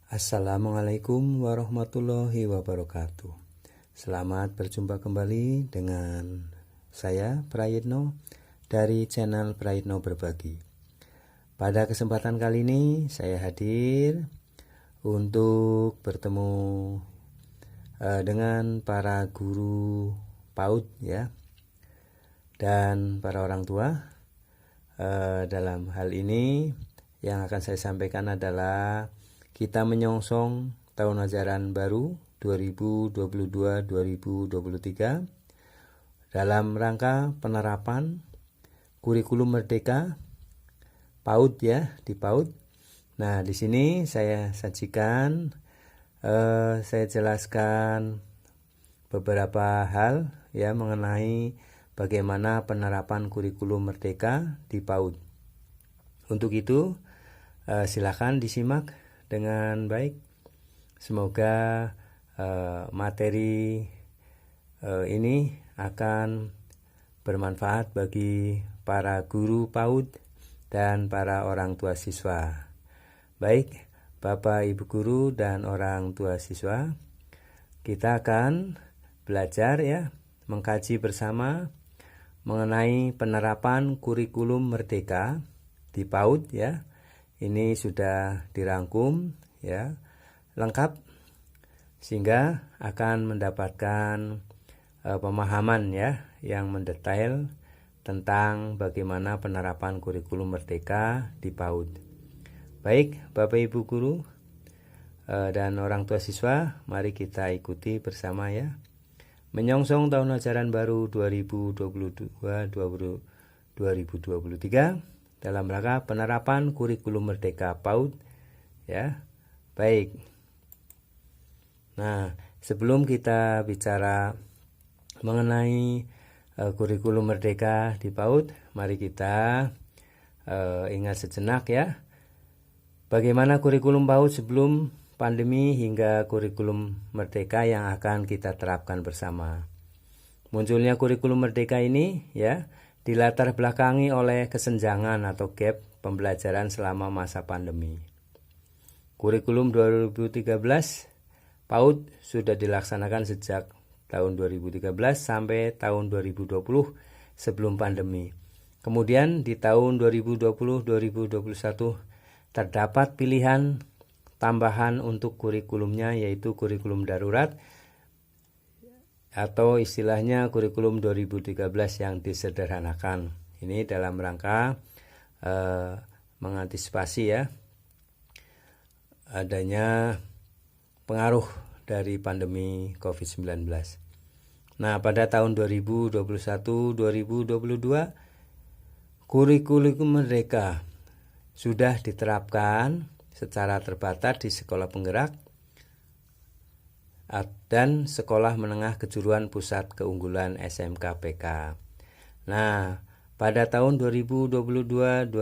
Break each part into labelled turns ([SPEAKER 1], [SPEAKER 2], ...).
[SPEAKER 1] Assalamualaikum warahmatullahi wabarakatuh. Selamat berjumpa kembali dengan saya Prayitno dari channel Prayitno Berbagi. Pada kesempatan kali ini saya hadir untuk bertemu dengan para guru PAUD ya, dan para orang tua. Dalam hal ini yang akan saya sampaikan adalah kita menyongsong tahun ajaran baru 2022-2023 dalam rangka penerapan kurikulum merdeka PAUD ya, di PAUD. Nah, di sini saya sajikan, saya jelaskan beberapa hal ya mengenai bagaimana penerapan kurikulum merdeka di PAUD. Untuk itu, silakan disimak dengan baik. Semoga materi ini akan bermanfaat bagi para guru PAUD dan para orang tua siswa. Baik, Bapak Ibu guru dan orang tua siswa, kita akan belajar ya, mengkaji bersama mengenai penerapan kurikulum merdeka di PAUD ya. Ini sudah dirangkum ya, lengkap, sehingga akan mendapatkan pemahaman ya yang mendetail tentang bagaimana penerapan kurikulum merdeka di PAUD. Baik, Bapak Ibu guru dan orang tua siswa, mari kita ikuti bersama ya. Menyongsong tahun ajaran baru 2022-2023 dalam rangka penerapan kurikulum merdeka PAUD ya. Baik. Nah, sebelum kita bicara mengenai kurikulum merdeka di PAUD, mari kita ingat sejenak ya, bagaimana kurikulum PAUD sebelum pandemi hingga kurikulum merdeka yang akan kita terapkan bersama. Munculnya kurikulum merdeka ini ya dilatar belakangi oleh kesenjangan atau gap pembelajaran selama masa pandemi. Kurikulum 2013 PAUD sudah dilaksanakan sejak tahun 2013 sampai tahun 2020 sebelum pandemi. Kemudian di tahun 2020-2021 terdapat pilihan tambahan untuk kurikulumnya, yaitu kurikulum darurat atau istilahnya kurikulum 2013 yang disederhanakan. Ini dalam rangka mengantisipasi ya adanya pengaruh dari pandemi COVID-19. Nah, pada tahun 2021-2022 kurikulum merdeka sudah diterapkan secara terbatas di sekolah penggerak dan Sekolah Menengah Kejuruan Pusat Keunggulan SMK-PK. Nah, pada tahun 2022-2024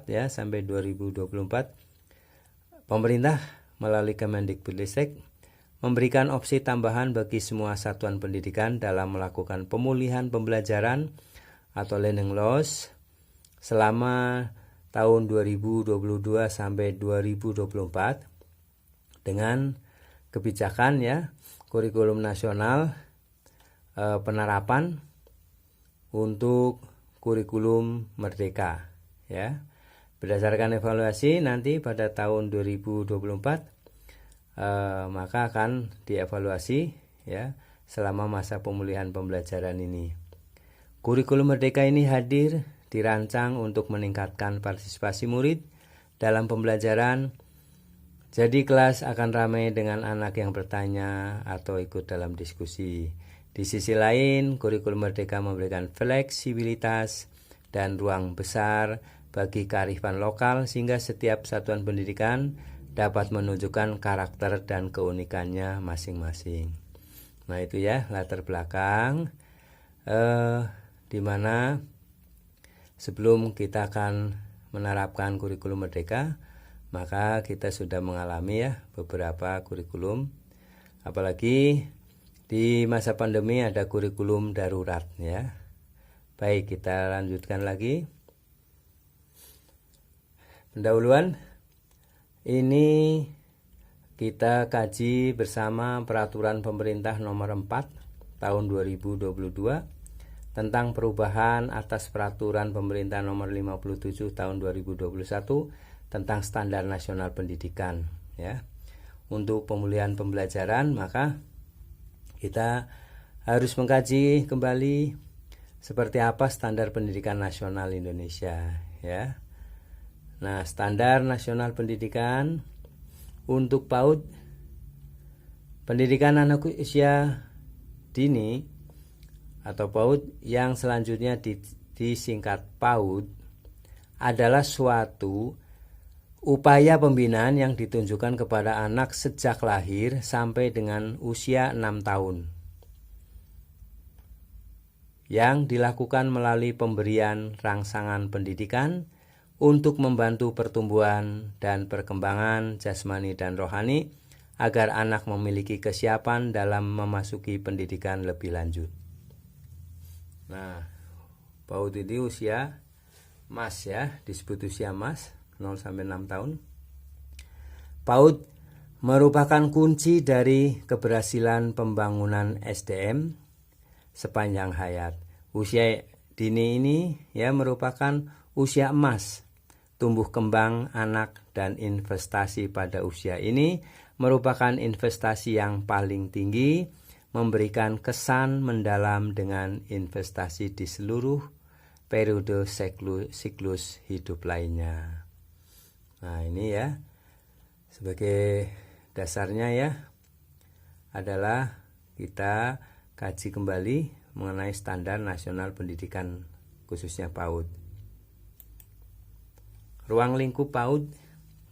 [SPEAKER 1] ya sampai 2024, pemerintah melalui Kemendikbudristek memberikan opsi tambahan bagi semua satuan pendidikan dalam melakukan pemulihan pembelajaran atau learning loss selama tahun 2022 sampai 2024 dengan kebijakan ya kurikulum nasional penerapan untuk kurikulum merdeka ya. Berdasarkan evaluasi nanti pada tahun 2024 maka akan dievaluasi ya selama masa pemulihan pembelajaran ini. Kurikulum merdeka ini hadir dirancang untuk meningkatkan partisipasi murid dalam pembelajaran. Jadi kelas akan ramai dengan anak yang bertanya atau ikut dalam diskusi. Di sisi lain, kurikulum merdeka memberikan fleksibilitas dan ruang besar bagi kearifan lokal sehingga setiap satuan pendidikan dapat menunjukkan karakter dan keunikannya masing-masing. Nah, itu ya latar belakang di mana sebelum kita akan menerapkan kurikulum merdeka, maka kita sudah mengalami ya beberapa kurikulum, apalagi di masa pandemi ada kurikulum darurat ya. Baik, kita lanjutkan lagi. Pendahuluan Ini kita kaji bersama Peraturan Pemerintah Nomor 4 Tahun 2022 tentang perubahan atas Peraturan Pemerintah Nomor 57 Tahun 2021 tentang Standar Nasional Pendidikan, ya. Untuk pemulihan pembelajaran, maka kita harus mengkaji kembali seperti apa standar pendidikan nasional Indonesia, ya. Nah, standar nasional pendidikan untuk PAUD, pendidikan anak usia dini atau PAUD yang selanjutnya disingkat PAUD, adalah suatu upaya pembinaan yang ditunjukkan kepada anak sejak lahir sampai dengan usia 6 tahun, yang dilakukan melalui pemberian rangsangan pendidikan untuk membantu pertumbuhan dan perkembangan jasmani dan rohani agar anak memiliki kesiapan dalam memasuki pendidikan lebih lanjut. Nah, PAUD ini usia MAS, ya, disebut usia MAS 0 sampai 6 tahun. PAUD merupakan kunci dari keberhasilan pembangunan SDM sepanjang hayat. Usia dini ini, ya, merupakan usia emas tumbuh kembang anak, dan investasi pada usia ini merupakan investasi yang paling tinggi, memberikan kesan mendalam dengan investasi di seluruh periode siklus hidup lainnya. Nah, ini ya, sebagai dasarnya ya, adalah kita kaji kembali mengenai standar nasional pendidikan khususnya PAUD. Ruang lingkup PAUD,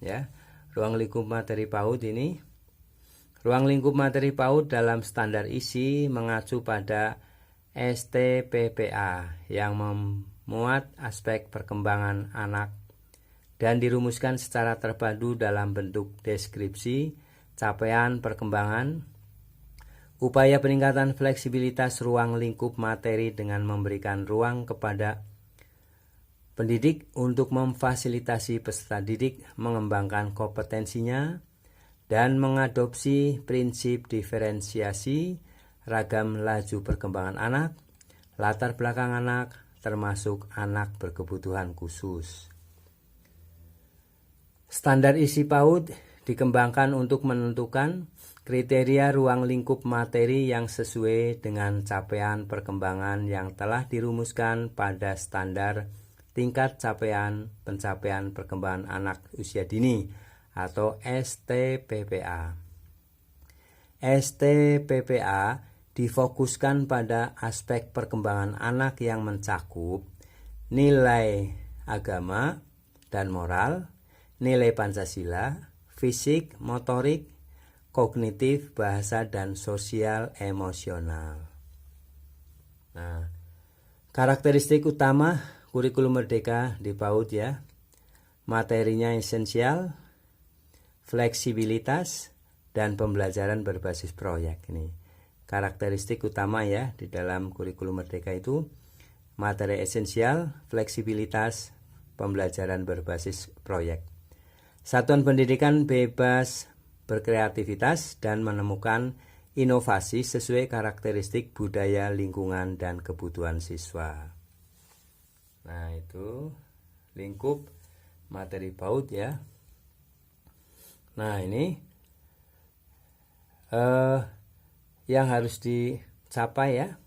[SPEAKER 1] ya, ruang lingkup materi PAUD ini. Ruang lingkup materi PAUD dalam standar isi mengacu pada STPPA yang memuat aspek perkembangan anak dan dirumuskan secara terpadu dalam bentuk deskripsi, capaian perkembangan, upaya peningkatan fleksibilitas ruang lingkup materi dengan memberikan ruang kepada pendidik untuk memfasilitasi peserta didik mengembangkan kompetensinya dan mengadopsi prinsip diferensiasi, ragam laju perkembangan anak, latar belakang anak, termasuk anak berkebutuhan khusus. Standar isi PAUD dikembangkan untuk menentukan kriteria ruang lingkup materi yang sesuai dengan capaian perkembangan yang telah dirumuskan pada standar tingkat pencapaian perkembangan anak usia dini atau STPPA. STPPA difokuskan pada aspek perkembangan anak yang mencakup nilai agama dan moral, nilai Pancasila, fisik, motorik, kognitif, bahasa, dan sosial emosional. Nah, karakteristik utama kurikulum merdeka di PAUD, ya, materinya esensial, fleksibilitas, dan pembelajaran berbasis proyek. Ini karakteristik utama, ya, di dalam kurikulum merdeka itu: materi esensial, fleksibilitas, pembelajaran berbasis proyek. Satuan pendidikan bebas berkreativitas dan menemukan inovasi sesuai karakteristik budaya, lingkungan, dan kebutuhan siswa. Nah, itu lingkup materi PAUD, ya. Nah, ini yang harus dicapai, ya.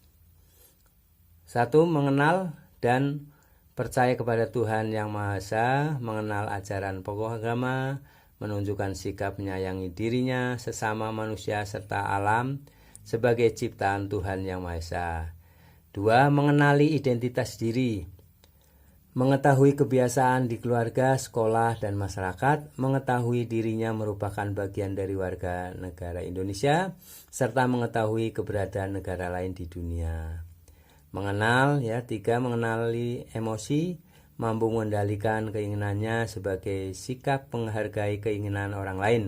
[SPEAKER 1] 1. Mengenal dan percaya kepada Tuhan Yang Maha Esa, mengenal ajaran pokok agama, menunjukkan sikap menyayangi dirinya, sesama manusia, serta alam sebagai ciptaan Tuhan Yang Maha Esa. 2. Mengenali identitas diri, mengetahui kebiasaan di keluarga, sekolah, dan masyarakat, mengetahui dirinya merupakan bagian dari warga negara Indonesia, serta mengetahui keberadaan negara lain di dunia. Mengenal, ya, 3. Mengenali emosi, mampu mengendalikan keinginannya sebagai sikap menghargai keinginan orang lain,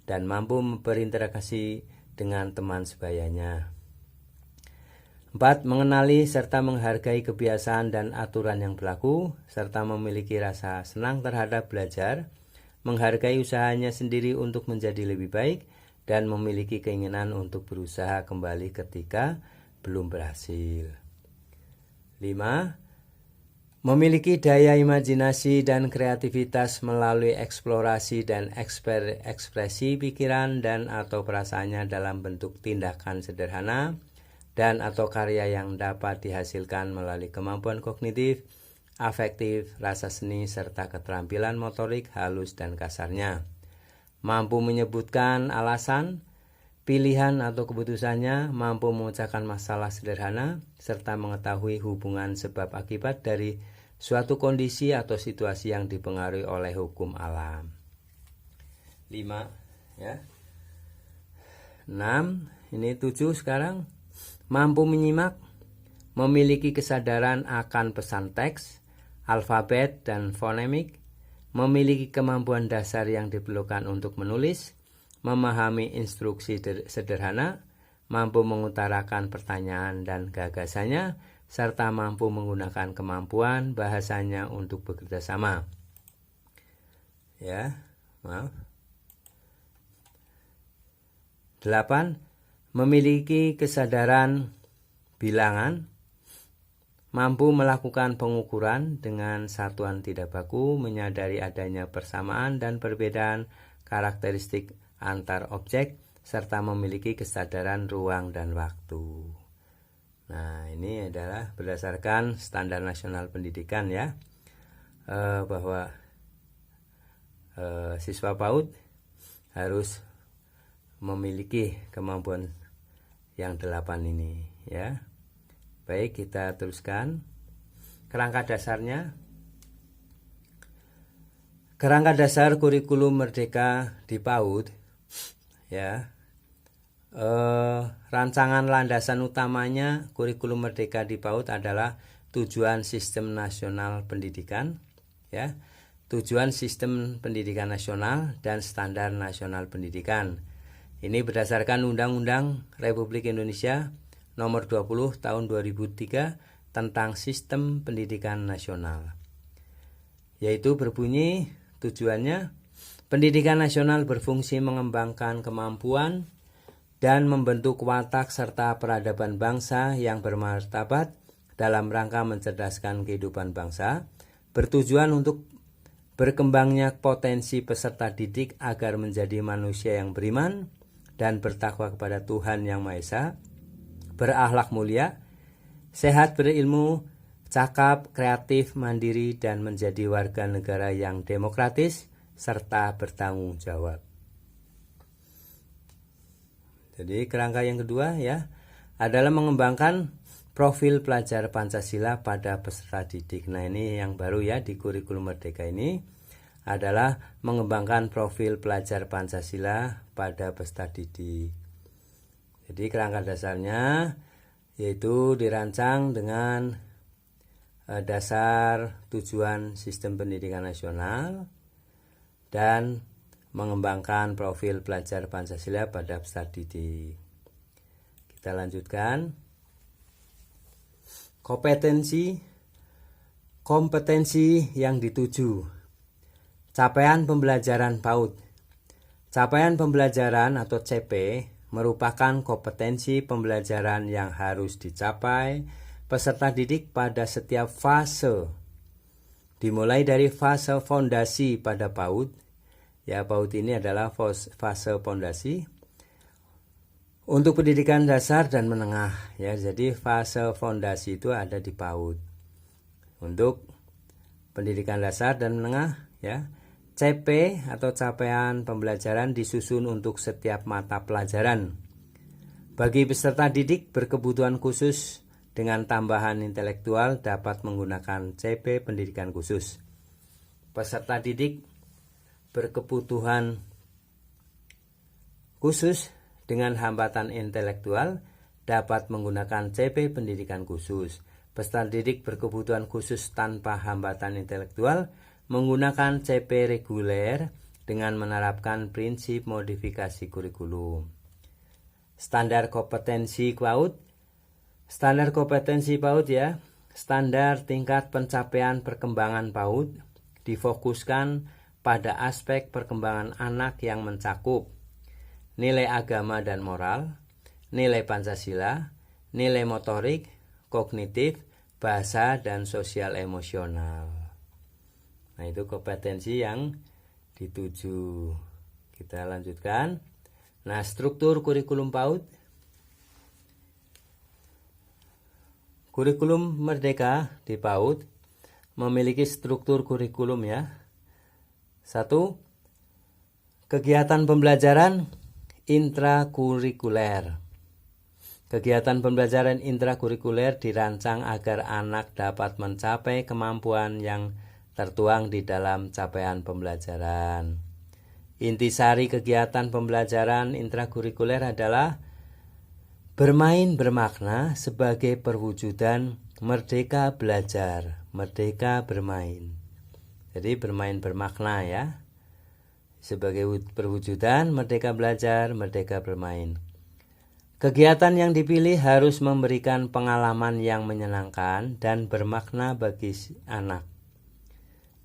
[SPEAKER 1] dan mampu berinteraksi dengan teman sebayanya. 4. Mengenali serta menghargai kebiasaan dan aturan yang berlaku, serta memiliki rasa senang terhadap belajar, menghargai usahanya sendiri untuk menjadi lebih baik, dan memiliki keinginan untuk berusaha kembali ketika belum berhasil. 5. Memiliki daya imajinasi dan kreativitas melalui eksplorasi dan ekspresi pikiran dan atau perasaannya dalam bentuk tindakan sederhana dan atau karya yang dapat dihasilkan melalui kemampuan kognitif, afektif, rasa seni, serta keterampilan motorik halus dan kasarnya. Mampu menyebutkan alasan, pilihan atau keputusannya, mampu memecahkan masalah sederhana, serta mengetahui hubungan sebab akibat dari suatu kondisi atau situasi yang dipengaruhi oleh hukum alam. 5. Ya. 6. Ini 7 sekarang. Mampu menyimak, memiliki kesadaran akan pesan teks, alfabet, dan fonemik, memiliki kemampuan dasar yang diperlukan untuk menulis, memahami instruksi sederhana, mampu mengutarakan pertanyaan dan gagasannya, serta mampu menggunakan kemampuan bahasanya untuk bekerja sama. Ya, maaf. 8. Memiliki kesadaran bilangan, mampu melakukan pengukuran dengan satuan tidak baku, menyadari adanya persamaan dan perbedaan karakteristik antar objek, serta memiliki kesadaran ruang dan waktu. Nah, ini adalah berdasarkan standar nasional pendidikan ya, bahwa siswa PAUD harus memiliki kemampuan yang 8 ini ya. Baik, kita teruskan. Kerangka dasarnya. Kerangka dasar kurikulum Merdeka di PAUD ya. Rancangan landasan utamanya kurikulum Merdeka di PAUD adalah tujuan sistem nasional pendidikan ya. Tujuan sistem pendidikan nasional dan standar nasional pendidikan. Ini berdasarkan Undang-Undang Republik Indonesia Nomor 20 Tahun 2003 tentang Sistem Pendidikan Nasional. Yaitu berbunyi tujuannya, pendidikan nasional berfungsi mengembangkan kemampuan dan membentuk watak serta peradaban bangsa yang bermartabat dalam rangka mencerdaskan kehidupan bangsa, bertujuan untuk berkembangnya potensi peserta didik agar menjadi manusia yang beriman dan bertakwa kepada Tuhan Yang Maha Esa, berakhlak mulia, sehat berilmu, cakap, kreatif, mandiri, dan menjadi warga negara yang demokratis serta bertanggung jawab. Jadi kerangka yang kedua ya adalah mengembangkan profil pelajar Pancasila pada peserta didik. Nah, ini yang baru ya di kurikulum Merdeka ini adalah mengembangkan profil pelajar Pancasila pada peserta didik. Jadi kerangka dasarnya yaitu dirancang dengan dasar tujuan sistem pendidikan nasional dan mengembangkan profil pelajar Pancasila pada peserta didik. Kita lanjutkan. Kompetensi yang dituju. Capaian pembelajaran PAUD. Capaian pembelajaran atau CP merupakan kompetensi pembelajaran yang harus dicapai peserta didik pada setiap fase. Dimulai dari fase fondasi pada PAUD. Ya, PAUD ini adalah fase fondasi untuk pendidikan dasar dan menengah. Ya, jadi fase fondasi itu ada di PAUD. Untuk pendidikan dasar dan menengah, ya, CP atau capaian pembelajaran disusun untuk setiap mata pelajaran. Bagi peserta didik berkebutuhan khusus dengan tambahan intelektual dapat menggunakan CP pendidikan khusus. Peserta didik berkebutuhan khusus dengan hambatan intelektual dapat menggunakan CP pendidikan khusus. Peserta didik berkebutuhan khusus tanpa hambatan intelektual menggunakan CP reguler dengan menerapkan prinsip modifikasi kurikulum. Standar kompetensi PAUD. Standar kompetensi PAUD ya, standar tingkat pencapaian perkembangan PAUD difokuskan pada aspek perkembangan anak yang mencakup nilai agama dan moral, nilai Pancasila, nilai motorik, kognitif, bahasa, dan sosial emosional. Nah, itu kompetensi yang dituju. Kita lanjutkan. Nah, struktur kurikulum PAUD. Kurikulum Merdeka di PAUD memiliki struktur kurikulum ya. 1. Kegiatan pembelajaran intrakurikuler. Kegiatan pembelajaran intrakurikuler dirancang agar anak dapat mencapai kemampuan yang tertuang di dalam capaian pembelajaran. Intisari kegiatan pembelajaran intrakurikuler adalah bermain bermakna sebagai perwujudan merdeka belajar, merdeka bermain. Jadi bermain bermakna ya. Sebagai perwujudan merdeka belajar, merdeka bermain. Kegiatan yang dipilih harus memberikan pengalaman yang menyenangkan dan bermakna bagi anak.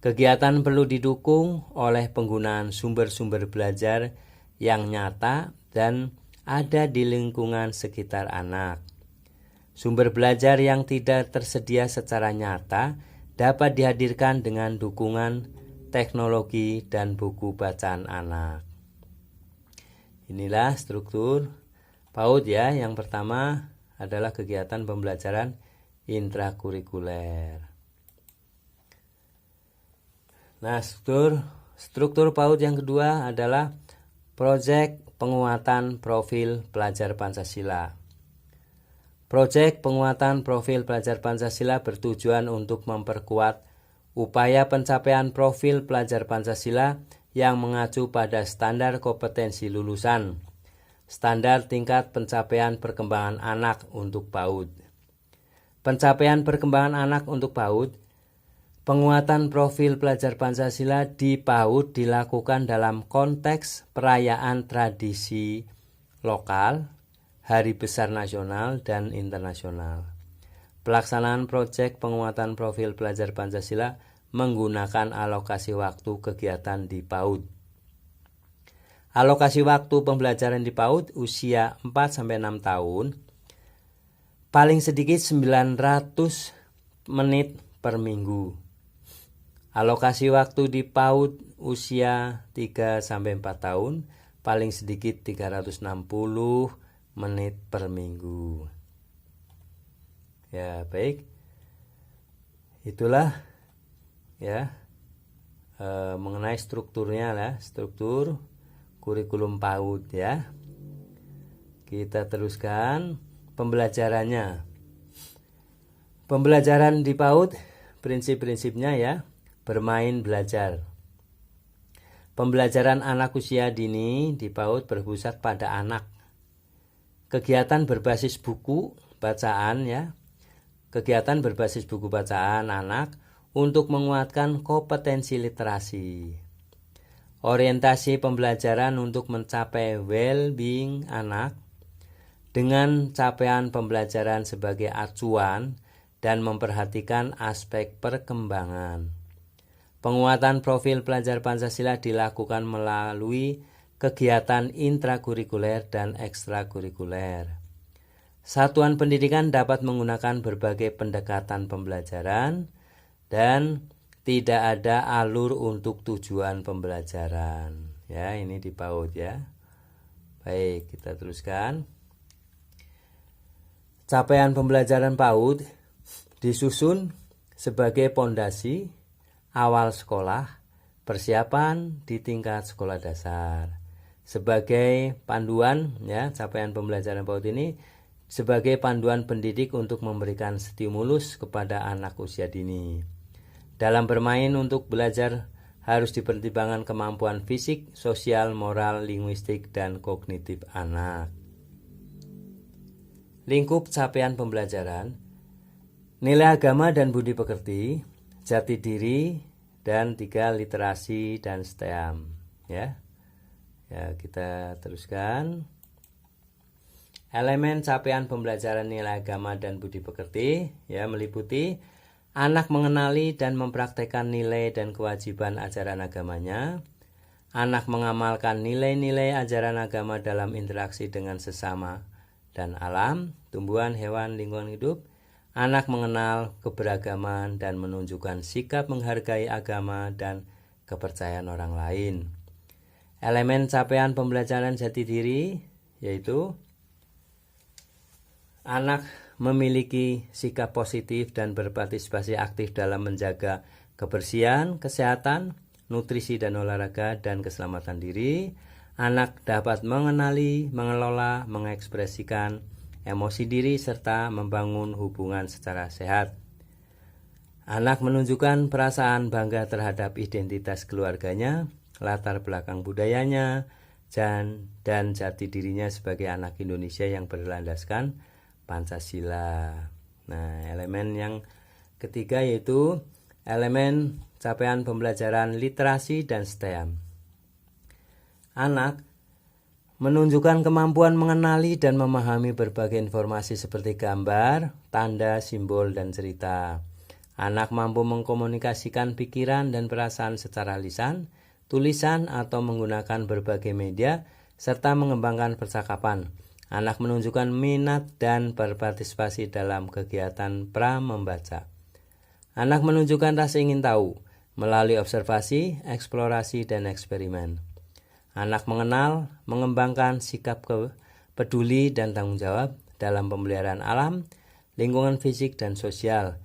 [SPEAKER 1] Kegiatan perlu didukung oleh penggunaan sumber-sumber belajar yang nyata dan ada di lingkungan sekitar anak. Sumber belajar yang tidak tersedia secara nyata dapat dihadirkan dengan dukungan teknologi dan buku bacaan anak. Inilah struktur PAUD ya. Yang pertama adalah kegiatan pembelajaran intrakurikuler. Nah, struktur PAUD yang kedua adalah proyek penguatan profil pelajar Pancasila. Proyek penguatan profil pelajar Pancasila bertujuan untuk memperkuat upaya pencapaian profil pelajar Pancasila yang mengacu pada standar kompetensi lulusan, standar tingkat pencapaian perkembangan anak untuk PAUD. Pencapaian perkembangan anak untuk PAUD, penguatan profil pelajar Pancasila di PAUD dilakukan dalam konteks perayaan tradisi lokal, hari besar nasional dan internasional. Pelaksanaan proyek penguatan profil pelajar Pancasila menggunakan alokasi waktu kegiatan di PAUD. Alokasi waktu pembelajaran di PAUD usia 4-6 tahun paling sedikit 900 menit per minggu. Alokasi waktu di PAUD usia 3-4 tahun paling sedikit 360 menit per minggu. Ya, baik. Itulah ya mengenai strukturnya lah, struktur kurikulum PAUD ya. Kita teruskan pembelajarannya. Pembelajaran di PAUD prinsip-prinsipnya ya, bermain belajar. Pembelajaran anak usia dini di PAUD berpusat pada anak. Kegiatan berbasis buku bacaan ya. Kegiatan berbasis buku bacaan anak untuk menguatkan kompetensi literasi. Orientasi pembelajaran untuk mencapai well-being anak dengan capaian pembelajaran sebagai acuan dan memperhatikan aspek perkembangan. Penguatan profil pelajar Pancasila dilakukan melalui kegiatan intrakurikuler dan ekstrakurikuler. Satuan pendidikan dapat menggunakan berbagai pendekatan pembelajaran dan tidak ada alur untuk tujuan pembelajaran. Ya, ini di PAUD ya. Baik, kita teruskan. Capaian pembelajaran PAUD disusun sebagai pondasi awal sekolah, persiapan di tingkat sekolah dasar. Sebagai panduan ya, capaian pembelajaran PAUD ini sebagai panduan pendidik untuk memberikan stimulus kepada anak usia dini. Dalam bermain untuk belajar harus dipertimbangkan kemampuan fisik, sosial, moral, linguistik, dan kognitif anak. Lingkup capaian pembelajaran, nilai agama dan budi pekerti, jati diri, dan 3 literasi dan STEAM. Ya, kita teruskan. Elemen capaian pembelajaran nilai agama dan budi pekerti ya meliputi Anak mengenali dan mempraktekkan nilai dan kewajiban ajaran agamanya. Anak mengamalkan nilai-nilai ajaran agama dalam interaksi dengan sesama dan alam, tumbuhan, hewan, lingkungan hidup. Anak mengenal keberagaman dan menunjukkan sikap menghargai agama dan kepercayaan orang lain. Elemen capaian pembelajaran jati diri yaitu anak memiliki sikap positif dan berpartisipasi aktif dalam menjaga kebersihan, kesehatan, nutrisi dan olahraga, dan keselamatan diri. Anak dapat mengenali, mengelola, mengekspresikan emosi diri, serta membangun hubungan secara sehat. Anak menunjukkan perasaan bangga terhadap identitas keluarganya, latar belakang budayanya, dan jati dirinya sebagai anak Indonesia yang berlandaskan Pancasila. Nah, elemen yang ketiga yaitu elemen capaian pembelajaran literasi dan STEM. Anak menunjukkan kemampuan mengenali dan memahami berbagai informasi seperti gambar, tanda, simbol, dan cerita. Anak mampu mengkomunikasikan pikiran dan perasaan secara lisan, tulisan, atau menggunakan berbagai media, serta mengembangkan percakapan. Anak menunjukkan minat dan berpartisipasi dalam kegiatan pra-membaca. Anak menunjukkan rasa ingin tahu melalui observasi, eksplorasi, dan eksperimen. Anak mengenal, mengembangkan sikap peduli dan tanggung jawab dalam pemeliharaan alam, lingkungan fisik, dan sosial.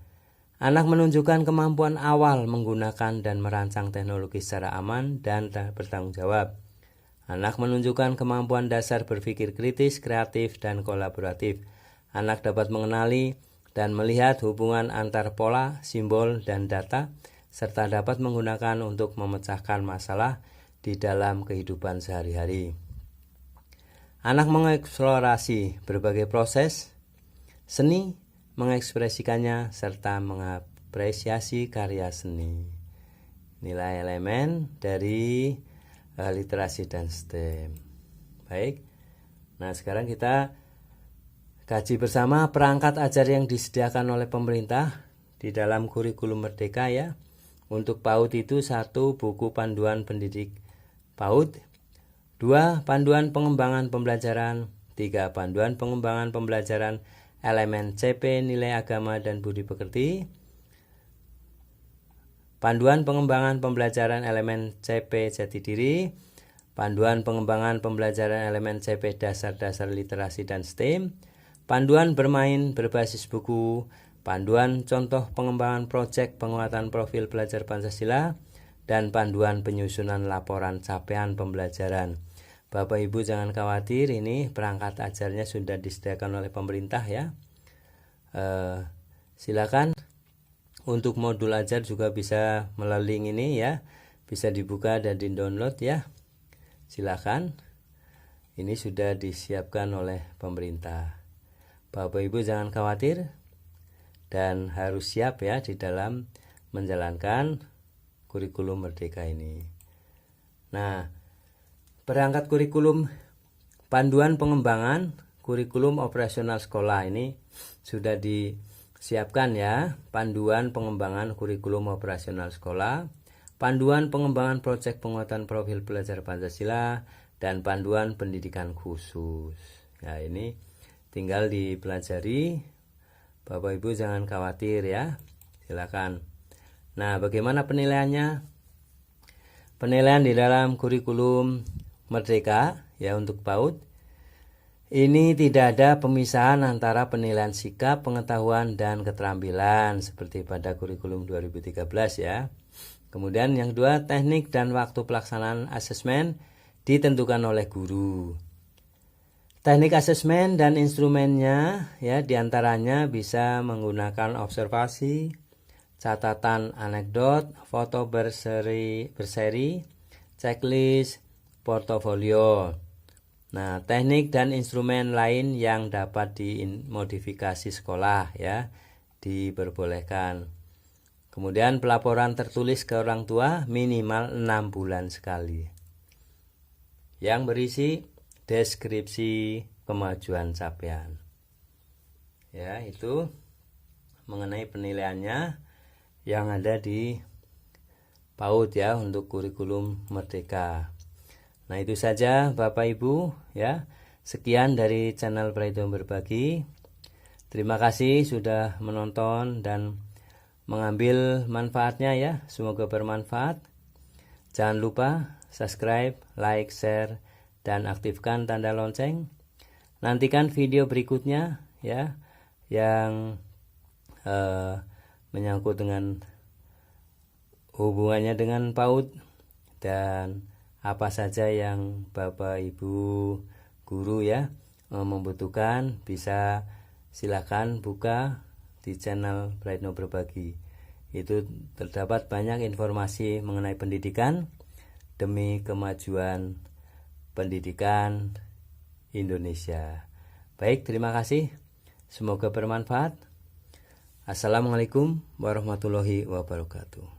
[SPEAKER 1] Anak menunjukkan kemampuan awal menggunakan dan merancang teknologi secara aman dan bertanggung jawab. Anak menunjukkan kemampuan dasar berpikir kritis, kreatif, dan kolaboratif. Anak dapat mengenali dan melihat hubungan antar pola, simbol, dan data, serta dapat menggunakan untuk memecahkan masalah di dalam kehidupan sehari-hari. Anak mengeksplorasi berbagai proses seni, mengekspresikannya, serta mengapresiasi karya seni. Nilai elemen dari literasi dan STEM. Baik. Nah, sekarang kita kaji bersama perangkat ajar yang disediakan oleh pemerintah di dalam kurikulum Merdeka ya. Untuk PAUD itu 1. Buku panduan pendidik PAUD, 2. Panduan pengembangan pembelajaran, 3. Panduan pengembangan pembelajaran elemen CP nilai agama dan budi pekerti, Panduan pengembangan pembelajaran elemen CP jati diri, Panduan pengembangan pembelajaran elemen CP dasar-dasar literasi dan STEM, Panduan bermain berbasis buku, Panduan contoh pengembangan proyek penguatan profil pelajar Pancasila, dan panduan penyusunan laporan capaian pembelajaran. Bapak Ibu jangan khawatir, ini perangkat ajarnya sudah disediakan oleh pemerintah ya. Silakan untuk modul ajar juga bisa melalui ini ya, bisa dibuka dan di download ya. Silakan, ini sudah disiapkan oleh pemerintah. Bapak Ibu jangan khawatir dan harus siap ya di dalam menjalankan kurikulum Merdeka ini. Nah, perangkat kurikulum panduan pengembangan kurikulum operasional sekolah ini sudah disiapkan ya. Panduan pengembangan kurikulum operasional sekolah, panduan pengembangan proyek penguatan profil pelajar Pancasila, dan panduan pendidikan khusus. Ya, ini tinggal dipelajari. Bapak Ibu jangan khawatir ya. Silakan. Nah, bagaimana penilaiannya? Penilaian di dalam kurikulum Merdeka ya untuk PAUD. Ini tidak ada pemisahan antara penilaian sikap, pengetahuan, dan keterampilan seperti pada kurikulum 2013 ya. Kemudian yang kedua, teknik dan waktu pelaksanaan asesmen ditentukan oleh guru. Teknik asesmen dan instrumennya ya diantaranya bisa menggunakan observasi, catatan anekdot, foto berseri, checklist, portofolio. Nah, teknik dan instrumen lain yang dapat dimodifikasi sekolah ya diperbolehkan. Kemudian pelaporan tertulis ke orang tua minimal 6 bulan sekali. Yang berisi deskripsi kemajuan capaian. Ya, itu mengenai penilaiannya. yang ada di PAUD ya untuk kurikulum Merdeka. Nah, itu saja Bapak Ibu ya. Sekian dari channel Praido Berbagi. Terima kasih sudah menonton dan mengambil manfaatnya ya. Semoga bermanfaat. Jangan lupa subscribe, like, share, dan aktifkan tanda lonceng. Nantikan video berikutnya ya yang menyangkut dengan hubungannya dengan PAUD dan apa saja yang Bapak Ibu guru ya membutuhkan, bisa silakan buka di channel Praido Berbagi. Itu terdapat banyak informasi mengenai pendidikan demi kemajuan pendidikan Indonesia. Baik, terima kasih. Semoga bermanfaat. Assalamualaikum warahmatullahi wabarakatuh.